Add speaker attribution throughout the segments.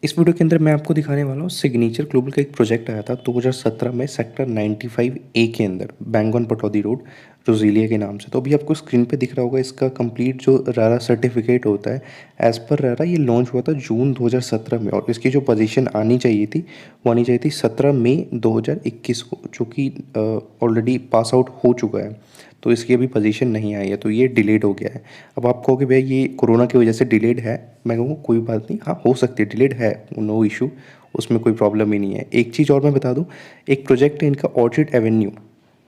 Speaker 1: इस वीडियो के अंदर मैं आपको दिखाने वाला हूँ सिग्नेचर ग्लोबल का एक प्रोजेक्ट आया था 2017 में सेक्टर 95A के अंदर बैंगन पटौदी रोड रोजीलिया के नाम से। तो अभी आपको स्क्रीन पे दिख रहा होगा इसका कंप्लीट जो रारा सर्टिफिकेट होता है। एज़ पर रारा ये लॉन्च हुआ था जून 2017 में और इसकी जो पोजीशन आनी चाहिए थी वो आनी चाहिए थी 17 मई 2021 को, जो कि ऑलरेडी पास आउट हो चुका है। तो इसकी अभी पोजीशन नहीं आई है, तो ये डिलेड हो गया है। अब आप कहोगे भैया ये कोरोना की वजह से डिलेड है, मैं कहूँगा कोई बात नहीं, हाँ हो सकती है, डिलेड है, नो इशू, उसमें कोई प्रॉब्लम ही नहीं है। एक चीज़ और मैं बता दूँ, एक प्रोजेक्ट है इनका ऑर्चिड एवेन्यू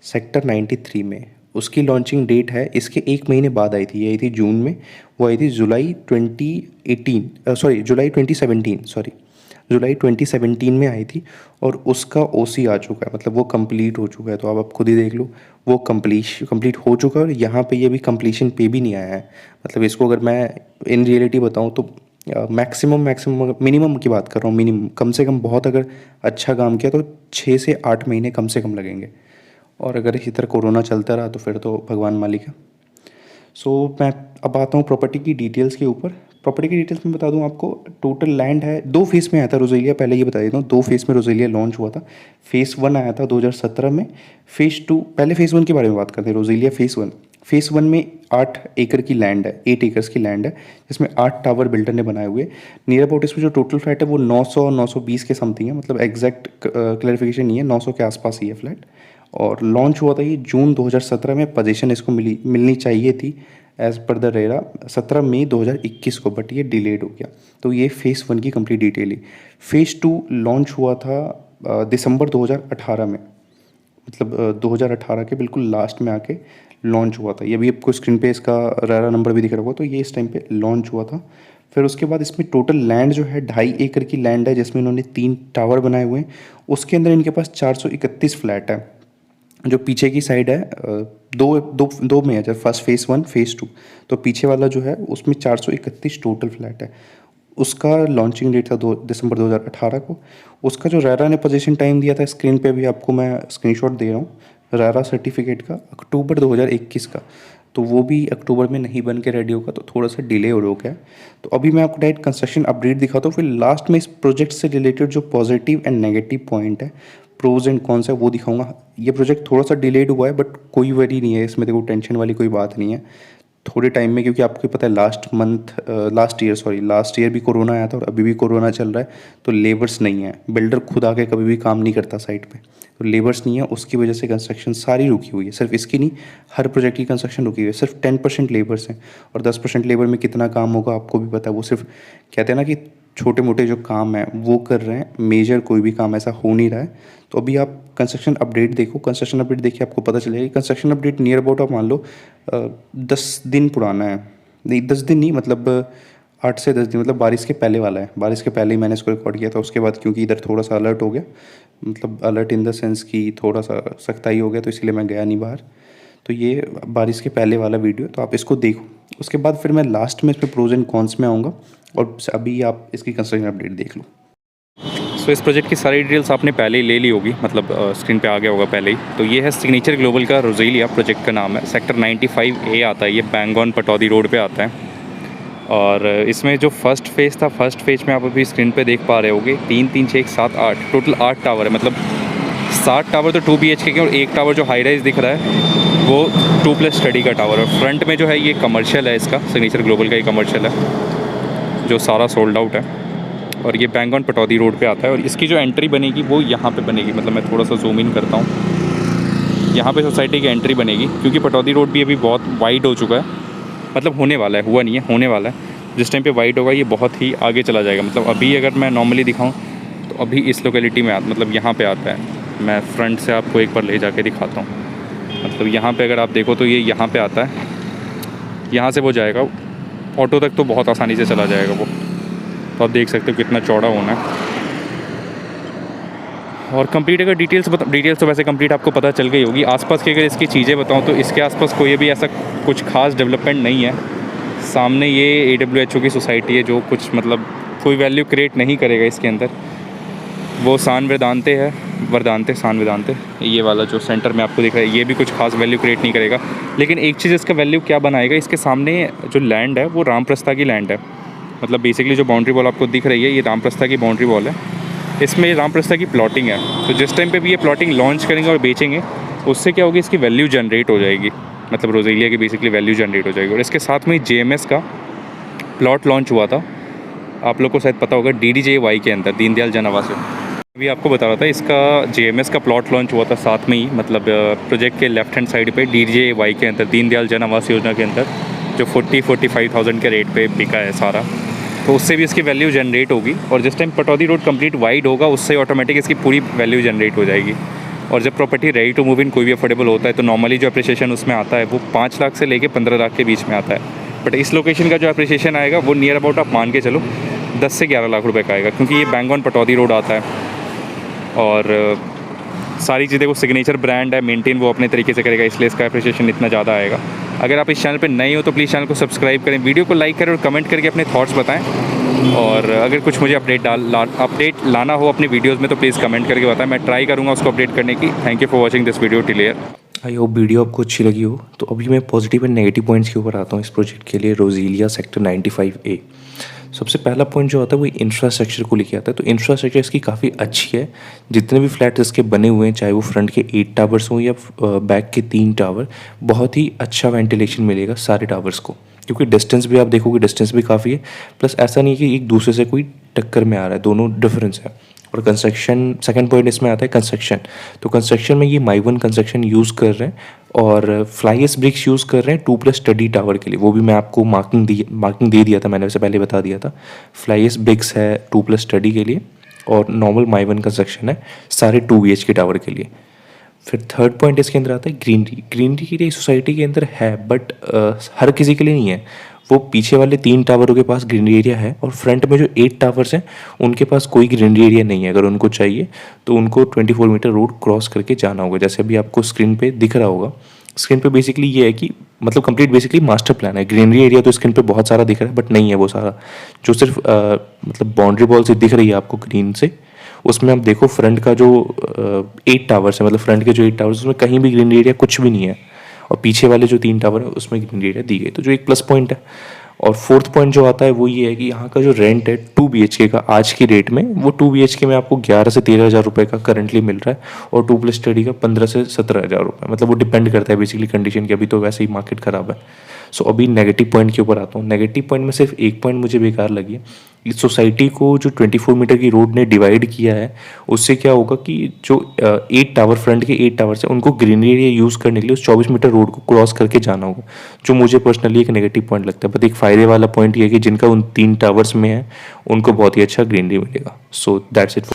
Speaker 1: सेक्टर 93 में, उसकी लॉन्चिंग डेट है इसके एक महीने बाद आई थी, ये आई थी जून में, वो आई थी जुलाई 2017 में आई थी और उसका ओसी आ चुका है, मतलब वो कंप्लीट हो चुका है। तो आप खुद ही देख लो, वो कंप्लीट हो चुका है और यहाँ पे ये भी कंप्लीशन पे भी नहीं आया है। मतलब इसको अगर मैं इन रियलिटी बताऊँ तो मैक्सिमम मिनिमम की बात कर रहा हूँ, मिनिमम कम से कम, बहुत अगर अच्छा काम किया तो 6 से 8 महीने कम से कम लगेंगे। और अगर इसी तरह कोरोना चलता रहा तो फिर तो भगवान मालिक है। मैं अब आता हूँ प्रॉपर्टी की डिटेल्स के ऊपर। प्रॉपर्टी की डिटेल्स में बता दूँ आपको, टोटल लैंड है, दो फेज़ में आया था रोज़ेलिया, पहले ये बता देता हूँ, दो फेज़ में रोज़ेलिया लॉन्च हुआ था। फ़ेज़ 1 आया था 2017 में, फ़ेज़ 2, पहले फ़ेज़ 1 के बारे में बात करते हैं, रोज़ेलिया फ़ेज़ 1 में 8 एकड़ की लैंड है, 8 एकर्स की लैंड है, जिसमें 8 टावर बिल्डर ने बनाए हुए। नियर अबाउट इसमें जो टोटल फ्लैट है वो 900-920 के समथिंग है, मतलब एग्जैक्ट क्लैरिफिकेशन नहीं है, 900 के आसपास ही है फ्लैट। और लॉन्च हुआ था ये जून 2017 में, पोजीशन इसको मिलनी चाहिए थी एज़ पर द रेरा 17 मई 2021 को, बट ये डिलेड हो गया। तो ये फ़ेज़ 1 की कंप्लीट डिटेल ही। फ़ेज़ 2 लॉन्च हुआ था दिसंबर 2018 में, मतलब 2018 के बिल्कुल लास्ट में आके लॉन्च हुआ था। ये भी आपको स्क्रीन पे इसका रेरा नंबर भी दिख रहा होगा, तो ये इस टाइम पे लॉन्च हुआ था। फिर उसके बाद इसमें टोटल लैंड जो है 2.5 एकड़ की लैंड है, जिसमें इन्होंने 3 टावर बनाए हुए हैं। उसके अंदर इनके पास 431 फ्लैट है। जो पीछे की साइड है, दो में है, जब फर्स्ट फ़ेज़ 1 फ़ेज़ 2, तो पीछे वाला जो है उसमें 431 टोटल फ्लैट है। उसका लॉन्चिंग डेट था 2 दिसंबर 2018 को। उसका जो रेरा ने पोजीशन टाइम दिया था, स्क्रीन पे भी आपको मैं स्क्रीनशॉट दे रहा हूँ, रेरा सर्टिफिकेट का अक्टूबर 2021 का। तो वो भी अक्टूबर में नहीं बन के रेडी होगा, तो थोड़ा सा डिले हो गया। तो अभी मैं आपको डायरेक्ट कंस्ट्रक्शन अपडेट दिखाता हूँ, फिर लास्ट में इस प्रोजेक्ट से रिलेटेड जो पॉजिटिव एंड नेगेटिव पॉइंट है, प्रोज एंड कॉन्स है, वो दिखाऊंगा। ये प्रोजेक्ट थोड़ा सा डिलेड हुआ है, बट कोई वरी नहीं है इसमें, देखो टेंशन वाली कोई बात नहीं है। थोड़े टाइम में, क्योंकि आपको पता है लास्ट ईयर भी कोरोना आया था और अभी भी कोरोना चल रहा है, तो लेबर्स नहीं है, बिल्डर खुद आके कभी भी काम नहीं करता साइट पे, तो लेबर्स नहीं है, उसकी वजह से कंस्ट्रक्शन सारी रुकी हुई है। सिर्फ इसकी नहीं, हर प्रोजेक्ट की कंस्ट्रक्शन रुकी हुई है। सिर्फ 10% लेबर्स हैं और 10% लेबर में कितना काम होगा आपको भी पता है। वो सिर्फ कहते हैं ना कि छोटे मोटे जो काम है वो कर रहे हैं, मेजर कोई भी काम ऐसा हो नहीं रहा है। तो अभी आप कंस्ट्रक्शन अपडेट देखो, कंस्ट्रक्शन अपडेट देखिए, आपको पता चलेगा। कंस्ट्रक्शन अपडेट नियर अबाउट आप मान लो 10 दिन पुराना है, नहीं 10 दिन नहीं, मतलब 8 से 10 दिन, मतलब बारिश के पहले वाला है। बारिश के पहले ही मैंने इसको रिकॉर्ड किया था। उसके बाद क्योंकि इधर थोड़ा सा अलर्ट हो गया, मतलब अलर्ट इन द सेंस कि थोड़ा सा सख्ताई हो गया, तो इसलिए मैं गया नहीं बाहर। तो ये बारिश के पहले वाला वीडियो, तो आप इसको देखो। उसके बाद फिर मैं लास्ट में इस पर प्रोज एंड कॉन्स में आऊँगा, और अभी आप इसकी कंस्ट्रक्शन अपडेट देख लो।
Speaker 2: सो इस प्रोजेक्ट की सारी डिटेल्स आपने पहले ही ले ली होगी, मतलब स्क्रीन पे आ गया होगा पहले ही। तो ये है सिग्नेचर ग्लोबल का रोज़ेलिया, प्रोजेक्ट का नाम है। सेक्टर 95A आता है, ये बैंगन पटौदी रोड पे आता है। और इसमें जो फर्स्ट फेज़ था, फर्स्ट फेज़ में आप अभी स्क्रीन पे देख पा रहे होगे 3, 3, 6, 7, 8, टोटल 8 टावर है। मतलब 7 टावर तो 2 BHK के, और एक टावर जो हाई राइज दिख रहा है वो 2+ स्टडी का टावर है। फ्रंट में जो है ये कमर्शियल है, इसका सिग्नेचर ग्लोबल का ये कमर्शियल है जो सारा सोल्ड आउट है। और ये बैंगन पटौदी रोड पे आता है, और इसकी जो एंट्री बनेगी वो यहाँ पे बनेगी। मतलब मैं थोड़ा सा जूम इन करता हूँ, यहाँ पे सोसाइटी की एंट्री बनेगी, क्योंकि पटौदी रोड भी अभी बहुत वाइड हो चुका है, मतलब होने वाला है, हुआ नहीं है, होने वाला है। जिस टाइम पे वाइड होगा ये बहुत ही आगे चला जाएगा। मतलब अभी अगर मैं नॉर्मली दिखाऊँ तो अभी इस लोकेलिटी में मतलब यहाँ पर आता है। मैं फ्रंट से आपको एक बार ले जाके दिखाता हूँ। मतलब यहाँ पर अगर आप देखो तो ये यहाँ पर आता है, यहाँ से वो जाएगा ऑटो तक, तो बहुत आसानी से चला जाएगा वो। तो आप देख सकते हो कितना चौड़ा होना है। और कंप्लीट अगर डिटेल्स तो वैसे कंप्लीट आपको पता चल गई होगी। आसपास की अगर इसकी चीज़ें बताऊं तो इसके आसपास कोई भी ऐसा कुछ खास डेवलपमेंट नहीं है। सामने ये AWHO की सोसाइटी है, जो कुछ मतलब कोई वैल्यू क्रिएट नहीं करेगा इसके अंदर। वो सान वेदांते, ये वाला जो सेंटर में आपको दिख रहा है, ये भी कुछ खास वैल्यू क्रिएट नहीं करेगा। लेकिन एक चीज़ इसका वैल्यू क्या बनाएगा, इसके सामने जो लैंड है वो रामप्रस्था की लैंड है। मतलब बेसिकली जो बाउंड्री वॉल आपको दिख रही है ये रामप्रस्था की बाउंड्री वॉल है। इसमें रामप्रस्था की प्लॉटिंग है, तो जिस टाइम पे भी ये प्लॉटिंग लॉन्च करेंगे और बेचेंगे उससे क्या होगी, इसकी वैल्यू जनरेट हो जाएगी, मतलब रोज़ेलिया की बेसिकली वैल्यू जनरेट हो जाएगी। और इसके साथ में JMS का प्लॉट लॉन्च हुआ था, आप लोग को शायद पता होगा, DDJY के अंदर, दीनदयाल जन आवास योजना। अभी आपको बता रहा था इसका JMS का प्लॉट लॉन्च हुआ था साथ में ही, मतलब प्रोजेक्ट के लेफ्ट हैंड साइड पे DDJY के अंदर, दीनदयाल जन आवास योजना के अंदर, जो 40-45,000 के रेट पे बिका है सारा। तो उससे भी इसकी वैल्यू जनरेट होगी, और जिस time Pataudi road complete wide होगा उससे ऑटोमेटिक इसकी पूरी वैल्यू जनरेट हो जाएगी। और जब property ready to move in कोई भी अफोर्डेबल होता है तो नॉर्मली जो अप्रिसिएशन उसमें आता है वो 5 लाख से लेके 15 लाख के बीच में आता है। बट इस लोकेशन का जो अप्रिसिएशन आएगा वो नियर अबाउट आप मान के चलो 10 से 11 लाख रुपए का आएगा, क्योंकि ये बैंगॉन पटौदी रोड आता है और सारी चीज़ें वो सिग्नेचर ब्रांड है, मेंटेन वो अपने तरीके से करेगा, इसलिए इसका अप्रिसिएशन इतना ज़्यादा आएगा। अगर आप इस चैनल पे नए हो तो प्लीज़ चैनल को सब्सक्राइब करें, वीडियो को लाइक करें और कमेंट करके अपने थॉट्स बताएं। और अगर कुछ मुझे अपडेट लाना हो अपनी वीडियोज़ में तो प्लीज़ कमेंट करके बताएं, मैं ट्राई करूँगा उसको अपडेट करने की। Thank you for watching this video till here.
Speaker 1: I hope video आपको अच्छी लगी हो। तो अभी मैं पॉजिटिव एंड नेगेटिव पॉइंट्स के ऊपर आता हूँ इस प्रोजेक्ट के लिए, रोज़ेलिया सेक्टर 95A। सबसे पहला पॉइंट जो आता है वो इंफ्रास्ट्रक्चर को लेके आता है। तो इंफ्रास्ट्रक्चर इसकी काफ़ी अच्छी है। जितने भी फ्लैट इसके बने हुए हैं, चाहे वो फ्रंट के 8 टावर्स हों या बैक के 3 टावर, बहुत ही अच्छा वेंटिलेशन मिलेगा सारे टावर्स को, क्योंकि डिस्टेंस भी आप देखोगे, डिस्टेंस भी काफ़ी है। प्लस ऐसा नहीं है कि एक दूसरे से कोई टक्कर में आ रहा है, दोनों डिफरेंस है। और कंस्ट्रक्शन, सेकंड पॉइंट इसमें आता है कंस्ट्रक्शन। तो कंस्ट्रक्शन में ये माइवन कंस्ट्रक्शन यूज़ कर रहे हैं और फ्लाईएस ब्रिक्स यूज़ कर रहे हैं 2+ स्टडी टावर के लिए। वो भी मैं आपको मार्किंग दे दिया था, मैंने वैसे पहले बता दिया था। फ्लाईएस ब्रिक्स है 2+ स्टडी के लिए और नॉर्मल माइवन कंस्ट्रक्शन है सारे 2 BHK टावर के लिए। फिर थर्ड पॉइंट इसके अंदर आता है ग्रीनरी। ग्रीनरी के लिए सोसाइटी के अंदर है, बट हर किसी के लिए नहीं है। वो पीछे वाले 3 टावरों के पास ग्रीनरी एरिया है और फ्रंट में जो 8 टावर्स हैं उनके पास कोई ग्रीनरी एरिया नहीं है। अगर उनको चाहिए तो उनको 24 मीटर रोड क्रॉस करके जाना होगा, जैसे अभी आपको स्क्रीन पे दिख रहा होगा। स्क्रीन पे बेसिकली ये है कि मतलब कंप्लीट बेसिकली मास्टर प्लान है। ग्रीनरी एरिया तो स्क्रीन पे बहुत सारा दिख रहा है, बट नहीं है वो सारा। जो सिर्फ मतलब बाउंड्री वॉल से दिख रही है आपको ग्रीन से, उसमें आप देखो फ्रंट का जो 8 टावर्स है, मतलब फ्रंट के जो 8 टावर्स, उसमें कहीं भी ग्रीनरी एरिया कुछ भी नहीं है। और पीछे वाले जो 3 टावर है उसमें ग्रीनरी एरिया दी गई, तो जो एक प्लस पॉइंट है। और फोर्थ पॉइंट जो आता है वो ये है कि यहाँ का जो रेंट है 2 BHK का आज की रेट में, वो 2 BHK में आपको 11 से 13 हज़ार रुपये का करंटली मिल रहा है, और 2+ स्टडी का 15 से 17 हज़ार रुपये। मतलब वो डिपेंड करता है बेसिकली कंडीशन की। अभी तो वैसे ही मार्केट ख़राब है। सो अभी नेगेटिव पॉइंट के ऊपर आता हूँ। नेगेटिव पॉइंट में सिर्फ एक पॉइंट मुझे बेकार लगी है। इस सोसाइटी को जो 24 मीटर की रोड ने डिवाइड किया है, उससे क्या होगा कि जो 8 टावर, फ्रंट के 8 टावर्स हैं, उनको ग्रीनरी एरिया यूज़ करने के लिए उस 24 मीटर रोड को क्रॉस करके जाना होगा, जो मुझे पर्सनली एक नेगेटिव पॉइंट लगता है। बट एक फ़ायदे वाला पॉइंट ये है कि जिनका उन 3 टावर्स में है उनको बहुत ही अच्छा ग्रीनरी मिलेगा। So that's it.